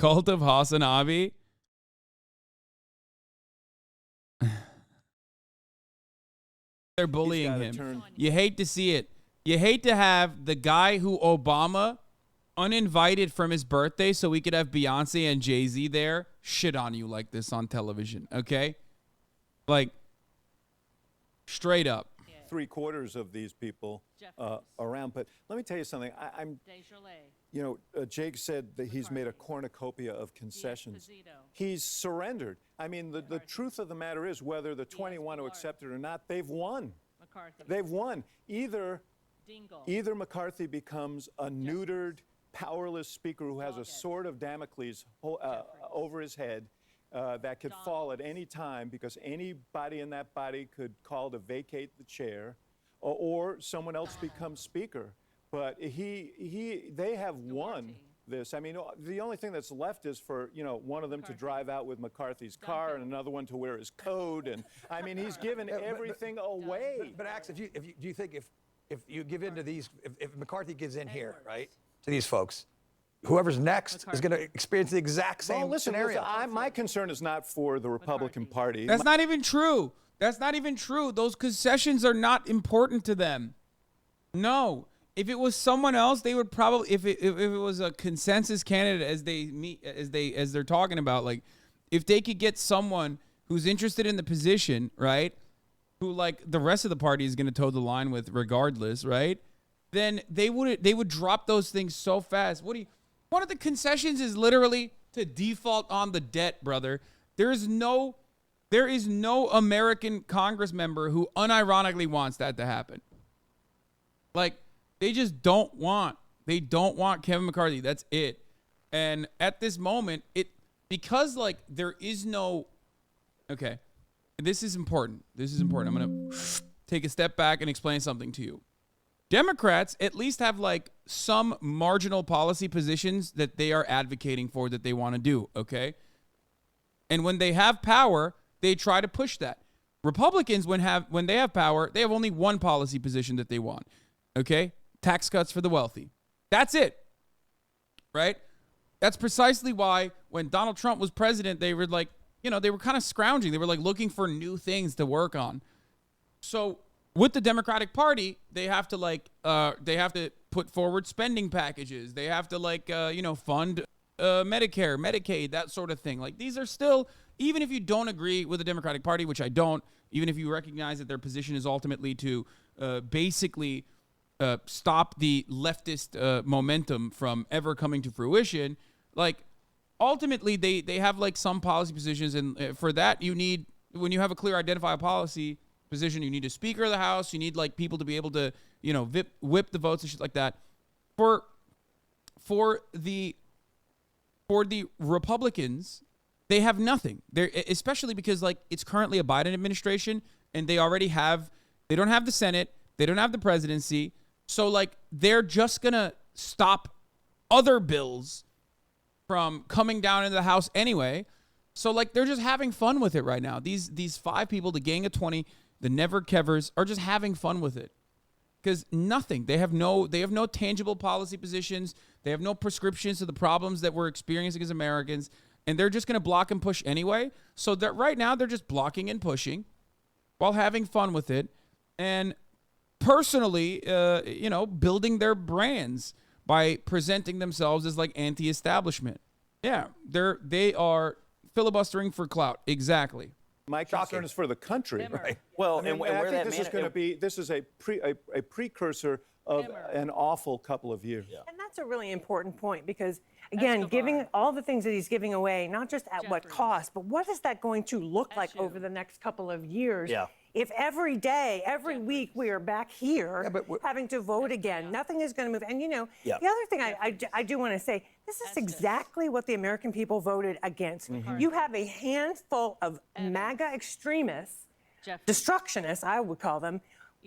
cult of Hasanabi. They're bullying him. You hate to see it. You hate to have the guy who Obama uninvited from his birthday so we could have Beyonce and Jay-Z there shit on you like this on television, okay? Like, straight up. 3/4 of these people around. But let me tell you something. Jake said that he's made a cornucopia of concessions. He's surrendered. I mean, the truth of the matter is, whether the 20 want to accept it or not, they've won. They've won. Either McCarthy becomes a neutered, powerless speaker who has a sword of Damocles over his head that could fall at any time because anybody in that body could call to vacate the chair, or someone else becomes speaker. But they have won this. I mean, the only thing that's left is for one of them to drive out with McCarthy's car and another one to wear his coat. And I mean, he's given everything away. But Axe, do you think if you give in to these, if McCarthy gives in here, right, to these folks, whoever's next is going to experience the exact same scenario? My concern is not for the Republican Party. That's not even true. That's not even true. Those concessions are not important to them. No. If it was someone else, they would probably, if it was a consensus candidate as they're talking about, like, if they could get someone who's interested in the position, right, who like the rest of the party is going to toe the line with regardless, right, then they would drop those things so fast. One of the concessions is literally to default on the debt, brother. There is no American Congress member who unironically wants that to happen. Like, they just don't want Kevin McCarthy. That's it. And at this moment, because like there is no, okay, this is important. I'm going to take a step back and explain something to you. Democrats at least have like some marginal policy positions that they are advocating for, that they want to do, okay? And when they have power, they try to push that. Republicans, when they have power, they have only one policy position that they want, okay? Tax cuts for the wealthy. That's it, right? That's precisely why when Donald Trump was president, they were like, they were kind of scrounging. They were like looking for new things to work on. So with the Democratic Party, they have to put forward spending packages. They have to fund Medicare, Medicaid, that sort of thing. Like, these are still, even if you don't agree with the Democratic Party, which I don't, even if you recognize that their position is ultimately to basically stop the leftist momentum from ever coming to fruition, like, ultimately they have like some policy positions, and for that you need, when you have a clear identified policy position, you need a Speaker of the House, you need like people to be able to whip the votes and shit like that. For the Republicans, they have nothing. They're, especially because like it's currently a Biden administration, and they don't have the Senate, they don't have the presidency. So, like, they're just going to stop other bills from coming down into the House anyway. So, like, they're just having fun with it right now. These 5 people, the Gang of 20, the Never Kevers, are just having fun with it. Because they have no tangible policy positions. They have no prescriptions to the problems that we're experiencing as Americans. And they're just going to block and push anyway. So, that right now, they're just blocking and pushing while having fun with it. And personally, building their brands by presenting themselves as like anti-establishment. Yeah, they are filibustering for clout. Exactly. My concern is for the country. Right. Well, I think this is a precursor of an awful couple of years. Yeah. And that's a really important point, because again, giving all the things that he's giving away, not just at what cost, but what is that going to look like over the next couple of years? Yeah. If every day, every week, we are back here having to vote again, nothing is going to move. And, the other thing I do want to say, this is exactly what the American people voted against. Mm-hmm. You have a handful of MAGA extremists, destructionists, I would call them,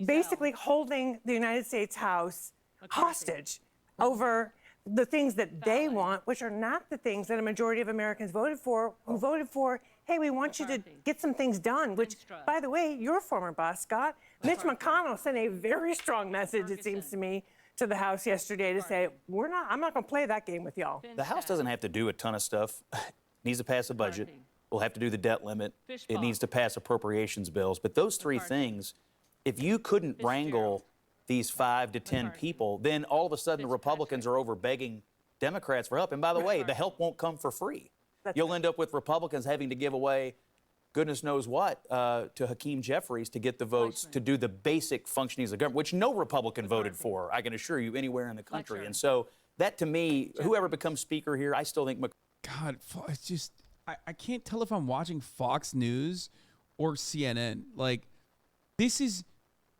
basically holding the United States House hostage over the things that they want, which are not the things that a majority of Americans voted for, who voted for, hey, we want you to get some things done, which, by the way, your former boss, Scott, Mitch McConnell, sent a very strong message, it seems to me, to the House yesterday to say, I'm not going to play that game with y'all. The House doesn't have to do a ton of stuff. It needs to pass a budget. We'll have to do the debt limit. It needs to pass appropriations bills. But those three things, if you couldn't wrangle these 5 to 10 people, then all of a sudden the Republicans are over begging Democrats for help. And by the way, the help won't come for free. You'll end up with Republicans having to give away goodness knows what to Hakeem Jeffries to get the votes to do the basic functionings of government, which no Republican voted for, I can assure you, anywhere in the country. And so that, to me, whoever becomes speaker here, I still think God, it's just, I can't tell if I'm watching Fox News or CNN. Like, this is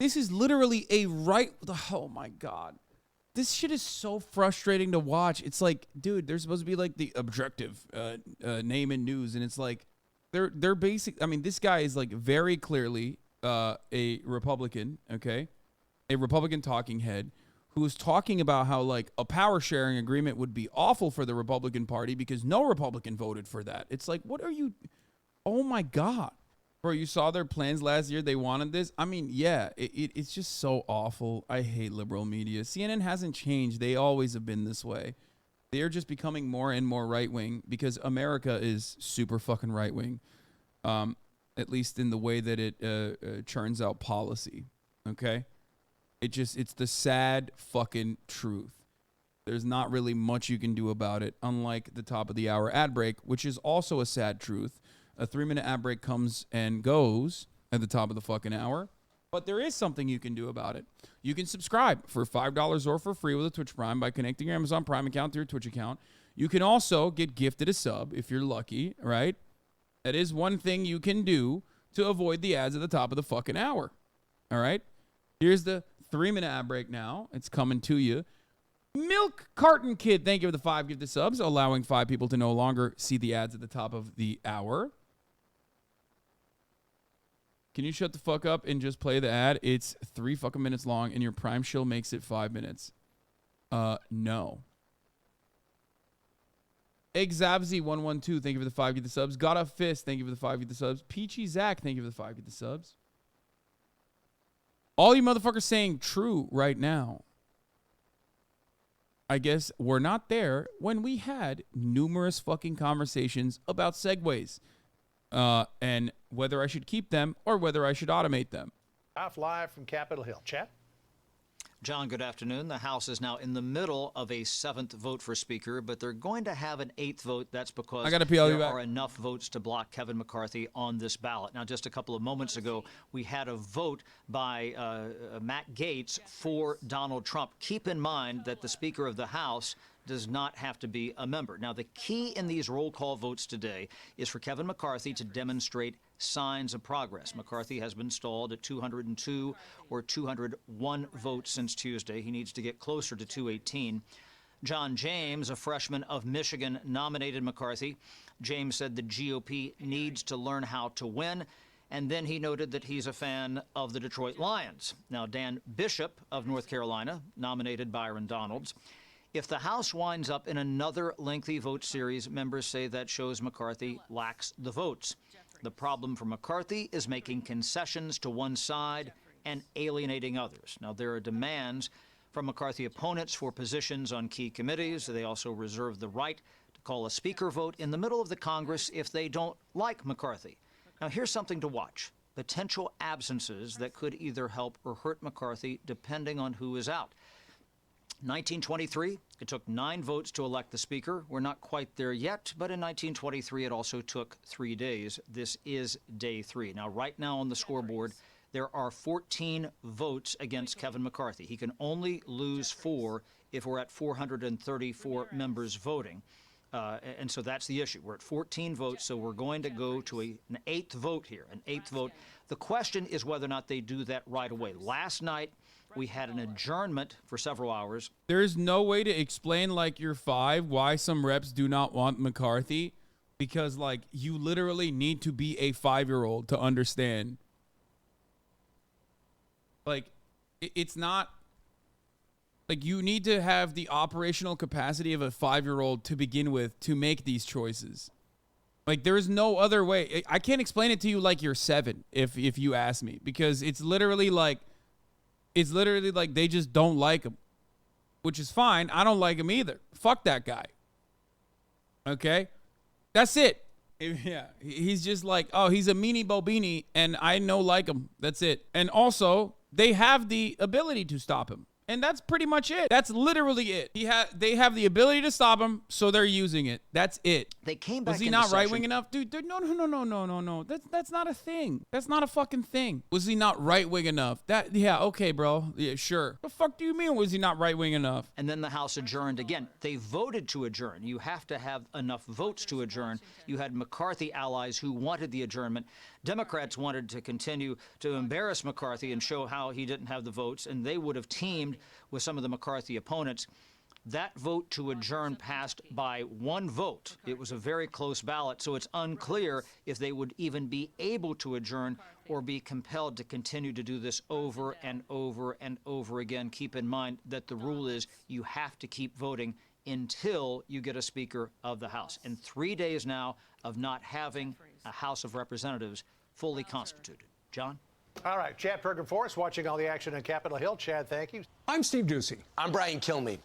literally a oh my God. This shit is so frustrating to watch. It's like, dude, they're supposed to be like the objective name in news. And it's like, they're basic. I mean, this guy is like very clearly a Republican, okay? A Republican talking head who is talking about how like a power sharing agreement would be awful for the Republican Party because no Republican voted for that. It's like, what are you? Oh my God. Bro, you saw their plans last year. They wanted this. I mean, yeah, it's just so awful. I hate liberal media. CNN hasn't changed. They always have been this way. They're just becoming more and more right-wing because America is super fucking right-wing, at least in the way that it churns out policy, okay? It's the sad fucking truth. There's not really much you can do about it, unlike the top of the hour ad break, which is also a sad truth. A 3-minute ad break comes and goes at the top of the fucking hour. But there is something you can do about it. You can subscribe for $5 or for free with a Twitch Prime by connecting your Amazon Prime account to your Twitch account. You can also get gifted a sub if you're lucky, right? That is one thing you can do to avoid the ads at the top of the fucking hour. All right? Here's the 3-minute ad break now. It's coming to you. Milk Carton Kid, thank you for the 5 gifted subs, allowing 5 people to no longer see the ads at the top of the hour. Can you shut the fuck up and just play the ad? It's 3 fucking minutes long, and your Prime shill makes it 5 minutes. No. Eggsabzy112, thank you for the 5 gifted subs. Got a Fist, thank you for the 5 gifted subs. Peachy Zach, thank you for the 5 gifted subs. All you motherfuckers saying true right now. I guess we're not there when we had numerous fucking conversations about Segways. And whether I should keep them or whether I should automate them. Live from Capitol Hill. Chat? John, good afternoon. The House is now in the middle of a 7th vote for Speaker, but they're going to have an 8th vote. That's because there are enough votes to block Kevin McCarthy on this ballot. Now, just a couple of moments ago, we had a vote by Matt Gaetz for Donald Trump. Keep in mind that the Speaker of the House does not have to be a member. Now, the key in these roll call votes today is for Kevin McCarthy to demonstrate signs of progress. McCarthy has been stalled at 202 or 201 votes since Tuesday. He needs to get closer to 218. John James, a freshman of Michigan, nominated McCarthy. James said the GOP needs to learn how to win. And then he noted that he's a fan of the Detroit Lions. Now, Dan Bishop of North Carolina nominated Byron Donalds. If the House winds up in another lengthy vote series, members say that shows McCarthy lacks the votes. The problem for McCarthy is making concessions to one side and alienating others. Now, there are demands from McCarthy opponents for positions on key committees. They also reserve the right to call a speaker vote in the middle of the Congress if they don't like McCarthy. Now, here's something to watch. Potential absences that could either help or hurt McCarthy depending on who is out. 1923, it took 9 votes to elect the Speaker. We're not quite there yet, but in 1923, it also took 3 days. This is day 3. Now, right now on the scoreboard, there are 14 votes against Kevin McCarthy. He can only lose 4 if we're at 434 members voting. And so that's the issue. We're at 14 votes, so we're going to go to an 8th vote here, an 8th vote. The question is whether or not they do that right away. Last night, we had an adjournment for several hours. There's no way to explain, like, your 5 why some reps do not want McCarthy, because, like, you literally need to be a 5-year-old to understand. Like, it's not, like, you need to have the operational capacity of a 5-year-old to begin with to make these choices. Like, there is no other way. I can't explain it to you like you're 7 if you ask me, because it's literally like they just don't like him. which is fine. I don't like him either. Fuck that guy. Okay? That's it. Yeah, he's just like, oh, he's a meanie bobini, and I no like him. That's it. And also, they have the ability to stop him. And that's pretty much it. That's literally it. They have the ability to stop him, so they're using it. That's it. They came back. Was he not right wing enough, dude? No. That's not a thing. That's not a fucking thing. Was he not right wing enough? Yeah, okay, bro. Yeah, sure. The fuck do you mean? Was he not right wing enough? And then the House adjourned again. They voted to adjourn. You have to have enough votes to adjourn. You had McCarthy allies who wanted the adjournment. Democrats wanted to continue to embarrass McCarthy and show how he didn't have the votes, and they would have teamed with some of the McCarthy opponents. That vote to adjourn passed by one vote. It was a very close ballot, so it's unclear if they would even be able to adjourn or be compelled to continue to do this over and over and over again. Keep in mind that the rule is you have to keep voting until you get a Speaker of the House. And 3 days now of not having a House of Representatives fully constituted. John? All right, Chad Perkin-Forrest watching all the action on Capitol Hill. Chad, thank you. I'm Steve Doocy. I'm Brian Kilmeade.